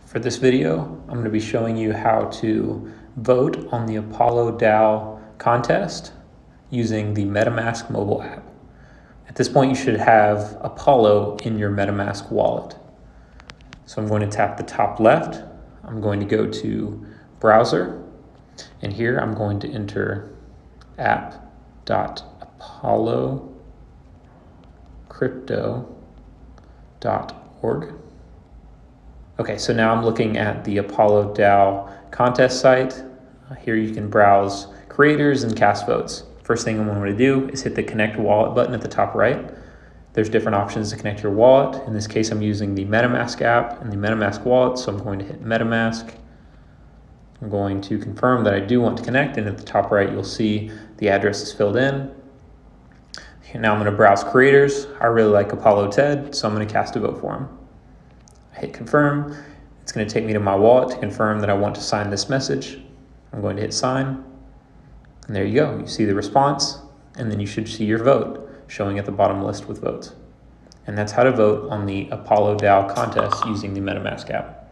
For this video, I'm going to be showing you how to vote on the Apollo DAO contest using the MetaMask mobile app. At this point, you should have Apollo in your MetaMask wallet. So I'm going to tap the top left. I'm going to go to browser, and here I'm going to enter app.apollocrypto.org. Okay, so now I'm looking at the Apollo DAO contest site. Here you can browse creators and cast votes. First thing I'm going to do is hit the connect wallet button at the top right. There's different options to connect your wallet. In this case, I'm using the MetaMask app and the MetaMask wallet, so I'm going to hit MetaMask. I'm going to confirm that I do want to connect, and at the top right, you'll see the address is filled in. Now I'm going to browse creators. I really like Apollo Ted, so I'm going to cast a vote for him. I hit confirm. It's going to take me to my wallet to confirm that I want to sign this message. I'm going to hit sign. And there you go. You see the response, and then you should see your vote showing at the bottom list with votes. And that's how to vote on the Apollo DAO contest using the MetaMask app.